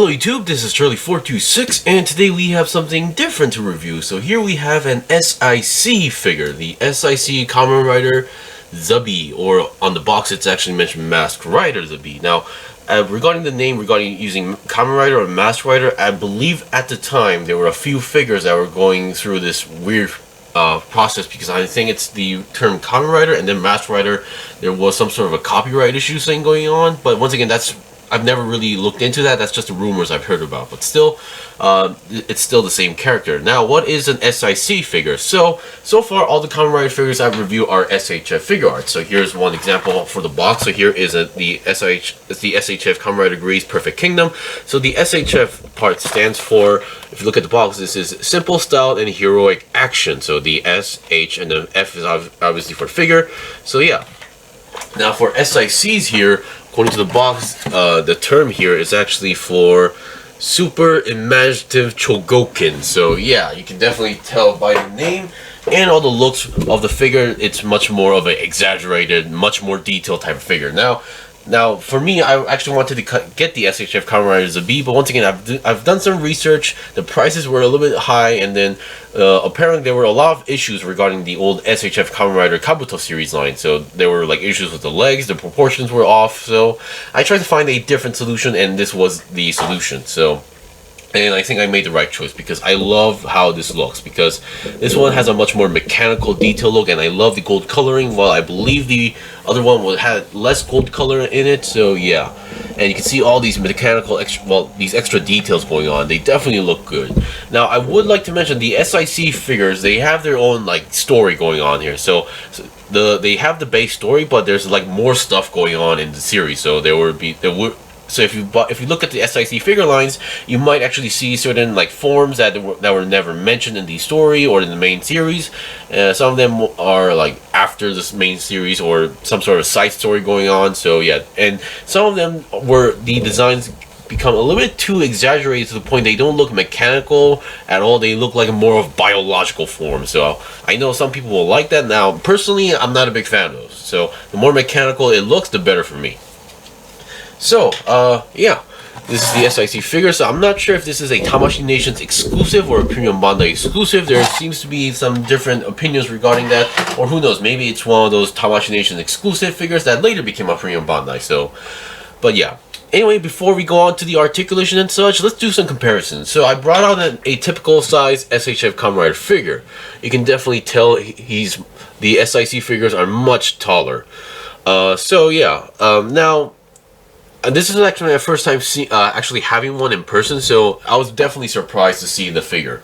Hello YouTube, this is Charlie426, and today we have something different to review. So here we have an SIC figure, the SIC Kamen Rider TheBee, or on the box it's actually mentioned Masked Rider TheBee. Now, regarding the name, regarding using Kamen Rider or Masked Rider, I believe at the time there were a few figures that were going through this weird process, because I think it's the term Kamen Rider and then Masked Rider. There was some sort of a copyright issue thing going on, but once again, I've never really looked into that. That's just the rumors I've heard about. But still, it's still the same character. Now, what is an SIC figure? So far, all the Kamen Rider figures I've reviewed are SHF figure art. So here's one example for the box. So here is the SHF Kamen Rider Grease Perfect Kingdom. So the SHF part stands for, if you look at the box, this is Simple, Styled, and Heroic Action. So the S, H, and the F is obviously for figure. So yeah. Now for SICs here, according to the box, the term here is actually for Super Imaginative Chogokin. So yeah, you can definitely tell by the name and all the looks of the figure, it's much more of an exaggerated, much more detailed type of figure. Now, for me, I actually wanted to get the SHF Kamen Rider TheBee, but once again, I've done some research. The prices were a little bit high, and then apparently there were a lot of issues regarding the old SHF Kamen Rider Kabuto series line. So there were like issues with the legs, the proportions were off. So I tried to find a different solution, and this was the solution. And I think I made the right choice, because I love how this looks, because this one has a much more mechanical detail look, and I love the gold coloring, while I believe the other one had less gold color in it. So yeah, and you can see all these mechanical these extra details going on. They definitely look good. Now, I would like to mention the SIC figures, they have their own like story going on here. So they have the base story, but there's like more stuff going on in the series. So So if you look at the SIC figure lines, you might actually see certain like forms that were never mentioned in the story or in the main series. Some of them are like after this main series or some sort of side story going on. So yeah, and some of them the designs become a little bit too exaggerated to the point they don't look mechanical at all. They look like more of biological form. So I know some people will like that. Now, personally, I'm not a big fan of those. So the more mechanical it looks, the better for me. So, yeah, this is the SIC figure. So I'm not sure if this is a Tamashii Nations exclusive or a Premium Bandai exclusive. There seems to be some different opinions regarding that, or who knows, maybe it's one of those Tamashii Nations exclusive figures that later became a Premium Bandai. So, but yeah. Anyway, before we go on to the articulation and such, let's do some comparisons. So I brought out a typical size SHF Kamen Rider figure. You can definitely tell the SIC figures are much taller. So yeah, now, this is actually my first time actually having one in person, so I was definitely surprised to see the figure.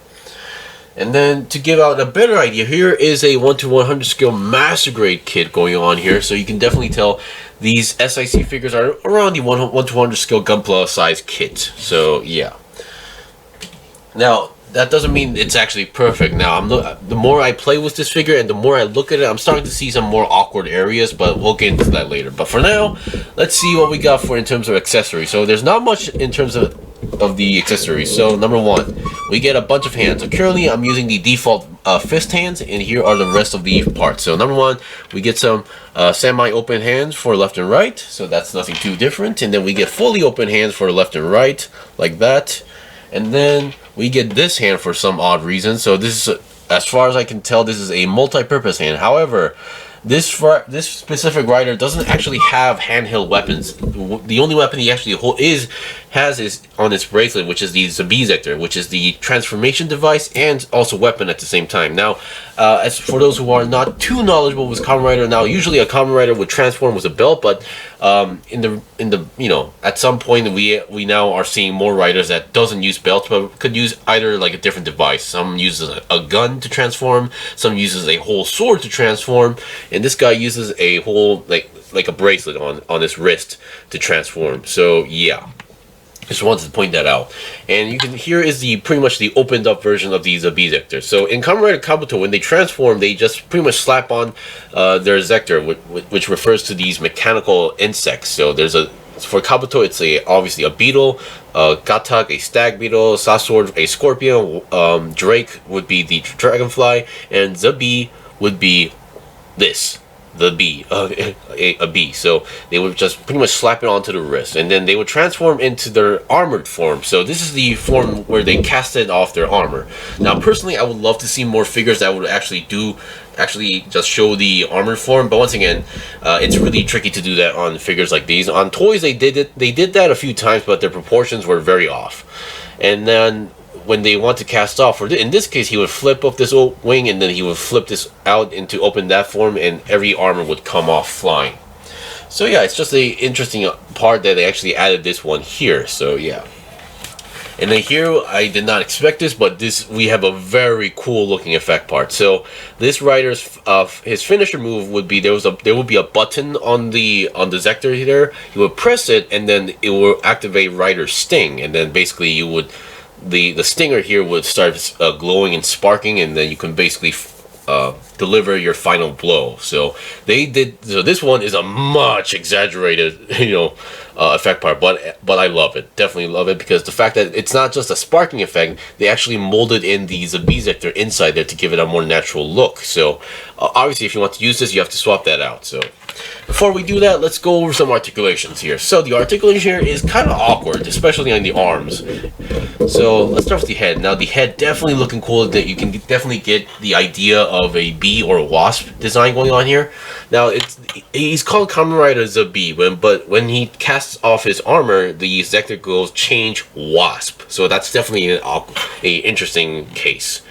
And then to give out a better idea, here is a 1/100 scale master grade kit going on here, so you can definitely tell these SIC figures are around the 1/100 scale Gunpla size kit. So yeah. Now, that doesn't mean it's actually perfect. Now, the more I play with this figure and the more I look at it, I'm starting to see some more awkward areas, but we'll get into that later. But for now, let's see what we got in terms of accessories. So there's not much in terms of the accessories. So number one, we get a bunch of hands. So currently I'm using the default fist hands, and here are the rest of the parts. So number one, we get some semi-open hands for left and right. So that's nothing too different. And then we get fully open hands for left and right, like that. And then we get this hand for some odd reason. So this is, as far as I can tell, this is a multi-purpose hand. However, this specific rider doesn't actually have handheld weapons. The only weapon he actually has is on its bracelet, which is the TheBee Sector, which is the transformation device and also weapon at the same time. Now, as for those who are not too knowledgeable with Kamen Rider, now usually a Kamen Rider would transform with a belt, but in the at some point we now are seeing more riders that doesn't use belts, but could use either like a different device. Some uses a gun to transform, some uses a whole sword to transform, and this guy uses a whole like a bracelet on his wrist to transform. So yeah, just wanted to point that out. And you can, here is pretty much the opened up version of the TheBee Sector. So in Kamen Rider Kabuto, when they transform, they just pretty much slap on their Sector, which refers to these mechanical insects. So for Kabuto, it's obviously a beetle, Gatak, a stag beetle, Sasword, a scorpion, Drake would be the dragonfly, and TheBee would be this. TheBee, a bee. So they would just pretty much slap it onto the wrist, and then they would transform into their armored form. So this is the form where they casted off their armor. Now, personally, I would love to see more figures that would actually just show the armored form. But once again, it's really tricky to do that on figures like these. On toys, they did it. They did that a few times, but their proportions were very off. And then when they want to cast off, or in this case, he would flip up this wing, and then he would flip this out into open that form, and every armor would come off flying. So yeah, it's just a interesting part that they actually added this one here. So yeah. And then here, I did not expect this, but we have a very cool looking effect part. So this rider's his finisher move would be there would be a button on the Zector here. He would press it, and then it will activate Rider's Sting, and then basically you would the stinger here would start glowing and sparking, and then you can basically deliver your final blow. So this one is a much exaggerated, effect part, but I love it. Definitely love it, because the fact that it's not just a sparking effect, they actually molded in the TheBee Zector inside there to give it a more natural look. So obviously, if you want to use this, you have to swap that out. So before we do that, let's go over some articulations here. So the articulation here is kind of awkward, especially on the arms. So let's start with the head. Now the head definitely looking cool. That you can definitely get the idea of a bee or a wasp design going on here. Now he's called Kamen Rider TheBee, but when he casts off his armor, the Zector goes change wasp. So that's definitely a interesting case.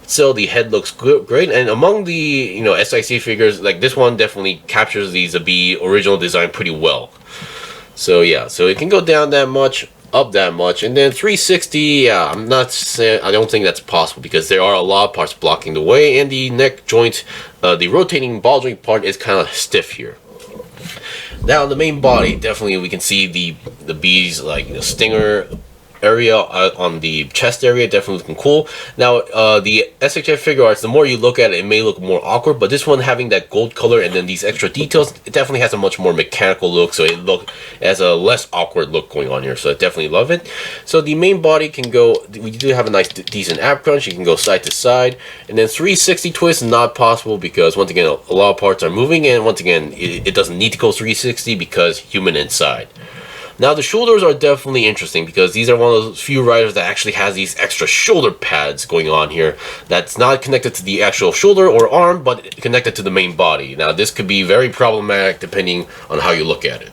So the head looks great, and among the SIC figures, like this one definitely captures the TheBee original design pretty well. So yeah, so it can go down that much, up that much, and then 360. Yeah, I don't think that's possible, because there are a lot of parts blocking the way, and the neck joint, the rotating ball joint part is kind of stiff here. Now the main body, definitely we can see the bee's stinger area on the chest area, definitely looking cool. Now the SHF figure arts, the more you look at it, it may look more awkward, but this one having that gold color and then these extra details, it definitely has a much more mechanical look, so it has a less awkward look going on here, so I definitely love it. So the main body can go, we do have a nice decent ab crunch, you can go side to side, and then 360 twist is not possible, because once again a lot of parts are moving, and once again it doesn't need to go 360 because human inside. Now the shoulders are definitely interesting, because these are one of those few riders that actually has these extra shoulder pads going on here that's not connected to the actual shoulder or arm, but connected to the main body. Now this could be very problematic depending on how you look at it.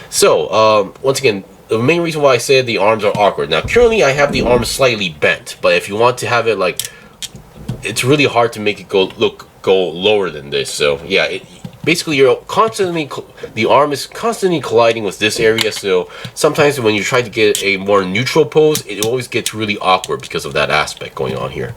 So once again, the main reason why I said the arms are awkward. Now currently I have the arms slightly bent, but if you want to have it it's really hard to make it go lower than this. So yeah, basically the arm is constantly colliding with this area, so sometimes when you try to get a more neutral pose, it always gets really awkward because of that aspect going on here.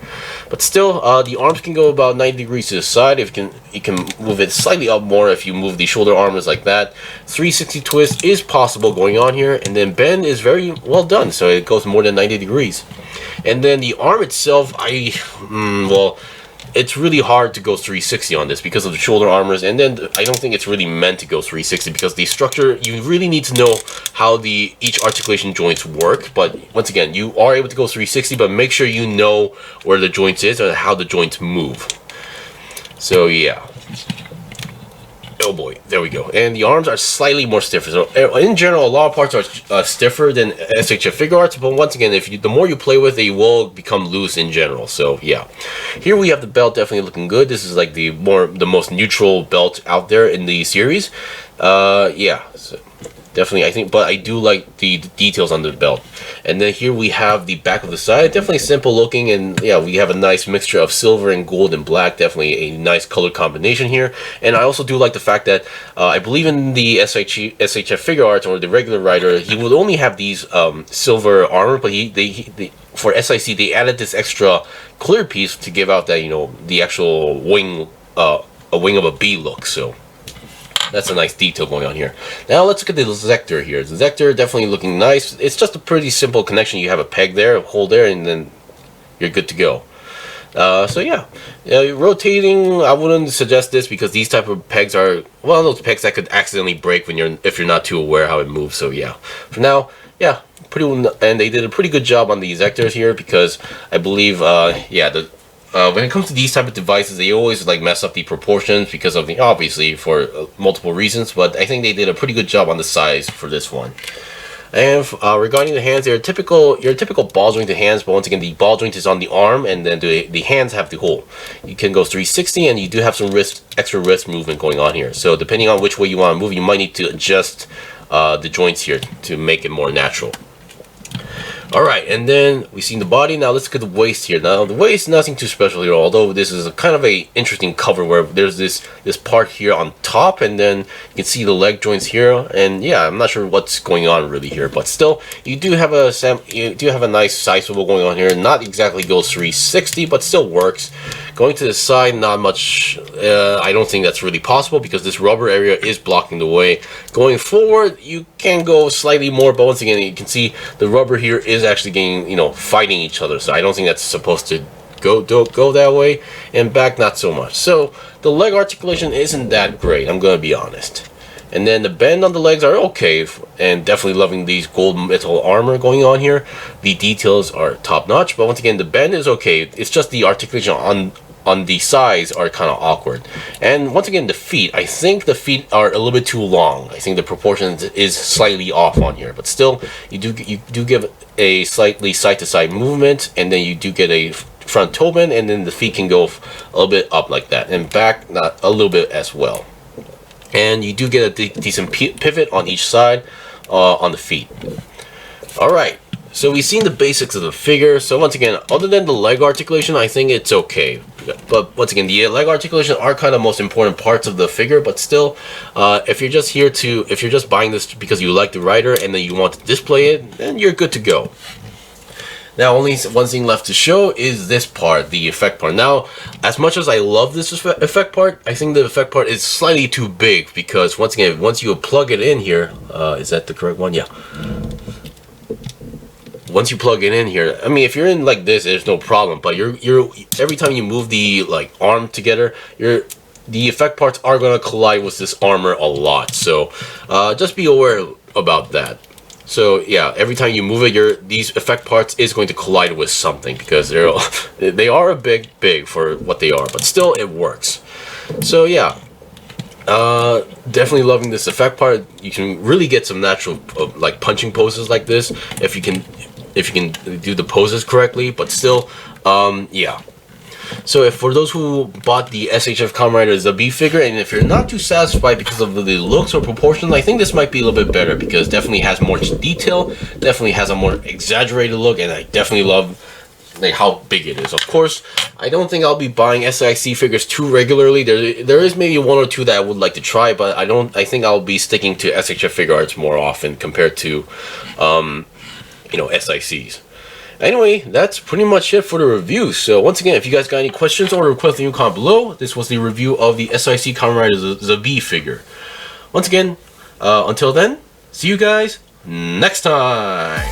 But still, the arms can go about 90 degrees to the side. You can move it slightly up more if you move the shoulder arms like that. 360 twist is possible going on here, and then bend is very well done, so it goes more than 90 degrees. And then the arm itself, it's really hard to go 360 on this because of the shoulder armors, and then I don't think it's really meant to go 360 because the structure, you really need to know how each articulation joints work. But once again, you are able to go 360, but make sure you know where the joints is or how the joints move. So yeah. Oh boy, there we go. And the arms are slightly more stiffer. So in general, a lot of parts are stiffer than SHF figure arts, but once again, the more you play with it, you will become loose in general. So yeah, here we have the belt definitely looking good. This is like the most neutral belt out there in the series. Yeah. So definitely, I think, but I do like the details on the belt. And then here we have the back of the side, definitely simple looking, and yeah, we have a nice mixture of silver and gold and black, definitely a nice color combination here. And I also do like the fact that I believe in the SHF figure arts or the regular rider, he would only have these silver armor, but for SIC they added this extra clear piece to give out that, the actual wing, a wing of a bee look. So that's a nice detail going on here. Now let's look at the Zector here. The Zector definitely looking nice. It's just a pretty simple connection. You have a peg there, a hole there, and then you're good to go. So yeah, rotating, I wouldn't suggest this because these type of pegs are one of those pegs that could accidentally break if you're not too aware how it moves. So yeah, for now, yeah, and they did a pretty good job on the Zectors here because I believe, yeah, when it comes to these type of devices, they always like mess up the proportions because of the obviously for multiple reasons. But I think they did a pretty good job on the size for this one. And regarding the hands, they're your typical ball jointed hands, but once again, the ball joint is on the arm, and then the hands have the hole. You can go 360, and you do have some extra wrist movement going on here. So depending on which way you want to move, you might need to adjust the joints here to make it more natural. Alright, and then we've seen the body. Now let's look at the waist here. Now the waist, nothing too special here, although this is a kind of a interesting cover where there's this part here on top, and then you can see the leg joints here. And yeah, I'm not sure what's going on really here, but still, you do have a nice side swivel going on here. Not exactly goes 360, but still works. Going to the side, not much. I don't think that's really possible because this rubber area is blocking the way. Going forward, you can go slightly more, but once again, you can see the rubber here is actually getting, fighting each other. So I don't think that's supposed to go that way. And back, not so much. So the leg articulation isn't that great, I'm gonna be honest. And then the bend on the legs are okay, and definitely loving these gold metal armor going on here. The details are top notch, but once again, the bend is okay. It's just the articulation on the sides are kind of awkward. And once again, the feet, I think the feet are a little bit too long. I think the proportions is slightly off on here, but still, you do give a slightly side-to-side movement, and then you do get a front toe bend, and then the feet can go a little bit up like that, and back not a little bit as well. And you do get a decent pivot on each side on the feet. Alright, so we've seen the basics of the figure. So once again, other than the leg articulation, I think it's okay. But once again, the leg articulation are kind of most important parts of the figure. But still, if you're just buying this because you like the rider and then you want to display it, then you're good to go. Now, only one thing left to show is this part, the effect part. Now, as much as I love this effect part, I think the effect part is slightly too big because, once again, once you plug it in here, is that the correct one? Yeah. Once you plug it in here, I mean, if you're in like this, there's no problem. But every time you move the arm together, the effect parts are gonna collide with this armor a lot. So, just be aware about that. So yeah, every time you move it, these effect parts is going to collide with something because they are a big for what they are, but still it works. So yeah, definitely loving this effect part. You can really get some natural like punching poses like this if you can do the poses correctly. But still, yeah. So if for those who bought the SHF Kamen Rider TheBee figure, and if you're not too satisfied because of the looks or proportions, I think this might be a little bit better because it definitely has more detail, definitely has a more exaggerated look, and I definitely love like how big it is. Of course, I don't think I'll be buying SIC figures too regularly. There is maybe one or two that I would like to try, but I think I'll be sticking to SHF figure arts more often compared to SICs. Anyway, that's pretty much it for the review. So once again, if you guys got any questions or requests, leave a comment below. This was the review of the SIC Kamen Rider TheBee figure. Once again, until then, see you guys next time.